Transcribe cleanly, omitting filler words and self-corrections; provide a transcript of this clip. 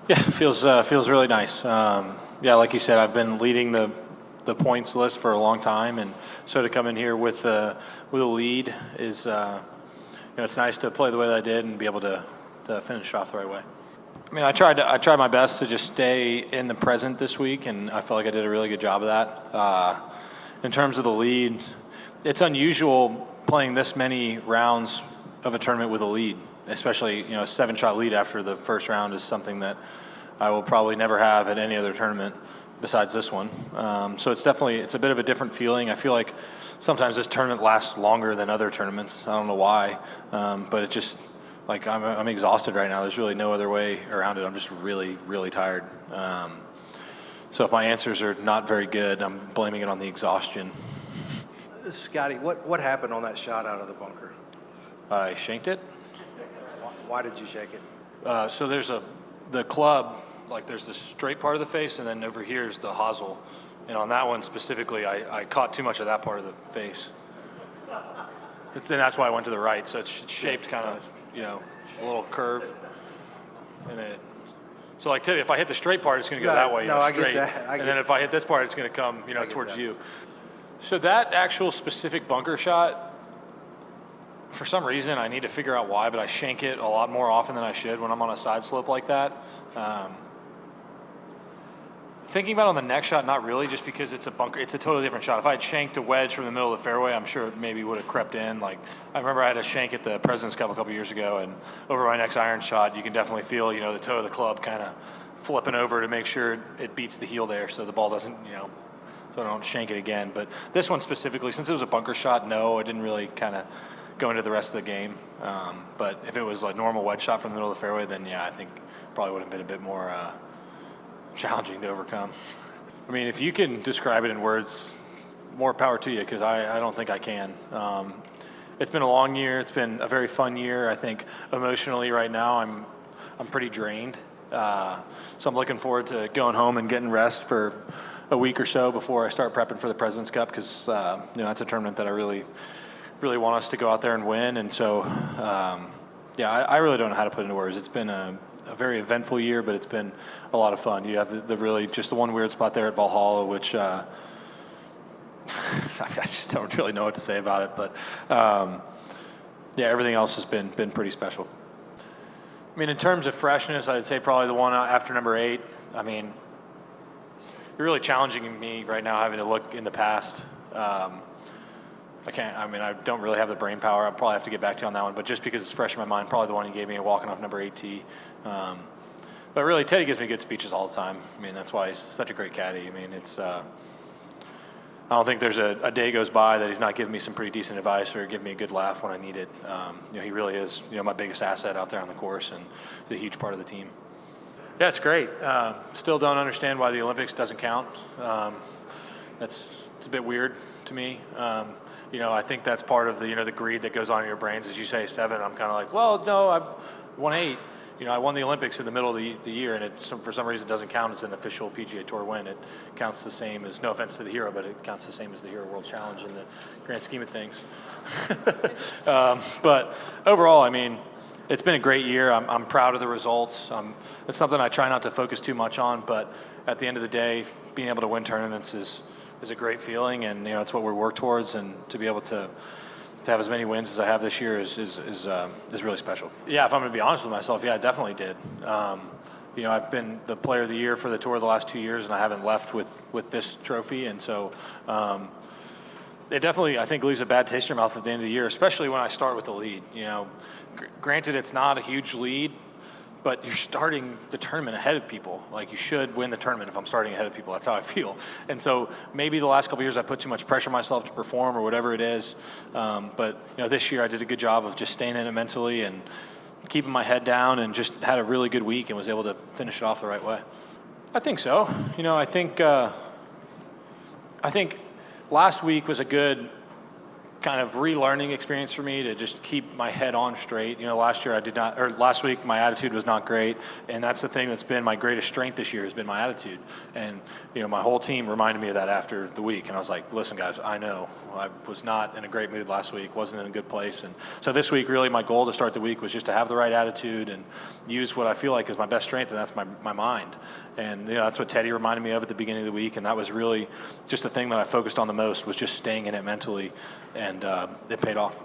Yeah, feels really nice. Yeah, like you said, I've been leading the points list for a long time, and so to come in here with a lead is, it's nice to play the way that I did and be able to finish off the right way. I mean, I tried my best to just stay in the present this week, and I felt like I did a really good job of that. In terms of the lead, it's unusual playing this many rounds of a tournament with a lead, especially, a 7-shot lead after the first round is something that I will probably never have at any other tournament besides this one. So it's a bit of a different feeling. I feel like sometimes this tournament lasts longer than other tournaments. I don't know why, but it just, like, I'm exhausted right now. There's really no other way around it. I'm just really, really tired. So if my answers are not very good, I'm blaming it on the exhaustion. Scottie, what happened on that shot out of the bunker? I shanked it. Why did you shake it? So there's the club, like there's the straight part of the face, and then over here is the hosel. And on that one specifically, I caught too much of that part of the face. And that's why I went to the right. So it's shaped kind of, a little curve. And then, so like if I hit the straight part, it's going to go that way, no, straight. I get that. And then if I hit this part, it's going to come, towards you. So that actual specific bunker shot, for some reason, I need to figure out why, but I shank it a lot more often than I should when I'm on a side slope like that. Thinking about it on the next shot, not really, just because it's a bunker. It's a totally different shot. If I had shanked a wedge from the middle of the fairway, I'm sure it maybe would have crept in. Like, I remember I had a shank at the President's Cup a couple years ago, and over my next iron shot, you can definitely feel, the toe of the club kind of flipping over to make sure it beats the heel there so the ball doesn't, so I don't shank it again. But this one specifically, since it was a bunker shot, no, I didn't really kind of go into the rest of the game. But if it was like normal wedge shot from the middle of the fairway, then yeah, I think probably would have been a bit more challenging to overcome. I mean, if you can describe it in words, more power to you, because I don't think I can. It's been a long year. It's been a very fun year. I think emotionally right now I'm pretty drained. So I'm looking forward to going home and getting rest for a week or so before I start prepping for the President's Cup, because that's a tournament that I really want us to go out there and win. And so, I really don't know how to put it into words. It's been a very eventful year, but it's been a lot of fun. You have the really just the one weird spot there at Valhalla, which I just don't really know what to say about it. But everything else has been pretty special. I mean, in terms of freshness, I'd say probably the one after number 8. I mean, you're really challenging me right now, having to look in the past. I don't really have the brain power. I'll probably have to get back to you on that one, but just because it's fresh in my mind, probably the one you gave me walking off number 8 tee. But really, Teddy gives me good speeches all the time. I mean, that's why he's such a great caddy. I mean, I don't think there's a day goes by that he's not giving me some pretty decent advice or giving me a good laugh when I need it. He really is, my biggest asset out there on the course, and he's a huge part of the team. Yeah, it's great. Still don't understand why the Olympics doesn't count. It's a bit weird to me. I think that's part of the greed that goes on in your brains. As you say 7, I'm kind of like, well, no, I won 8. I won the Olympics in the middle of the year, and for some reason it doesn't count as an official PGA Tour win. It counts the same as, no offense to the Hero, but it counts the same as the Hero World Challenge in the grand scheme of things. But overall, I mean, it's been a great year. I'm proud of the results. It's something I try not to focus too much on, but at the end of the day, being able to win tournaments is a great feeling, and it's what we work towards, and to be able to have as many wins as I have this year is really special. Yeah, if I'm going to be honest with myself, yeah, I definitely did. I've been the player of the year for the tour the last 2 years, and I haven't left with this trophy, and so it definitely, I think, leaves a bad taste in your mouth at the end of the year, especially when I start with the lead. Granted, it's not a huge lead, but you're starting the tournament ahead of people. Like, you should win the tournament if I'm starting ahead of people. That's how I feel. And so maybe the last couple of years I put too much pressure on myself to perform or whatever it is. But this year I did a good job of just staying in it mentally and keeping my head down, and just had a really good week and was able to finish it off the right way. I think so. I think last week was a good kind of relearning experience for me to just keep my head on straight. Last week my attitude was not great, and that's the thing that's been my greatest strength this year has been my attitude. And my whole team reminded me of that after the week, and I was like, listen guys, I know I was not in a great mood last week, wasn't in a good place, and so this week really my goal to start the week was just to have the right attitude and use what I feel like is my best strength, and that's my mind. And that's what Teddy reminded me of at the beginning of the week, and that was really just the thing that I focused on the most, was just staying in it mentally, and it paid off.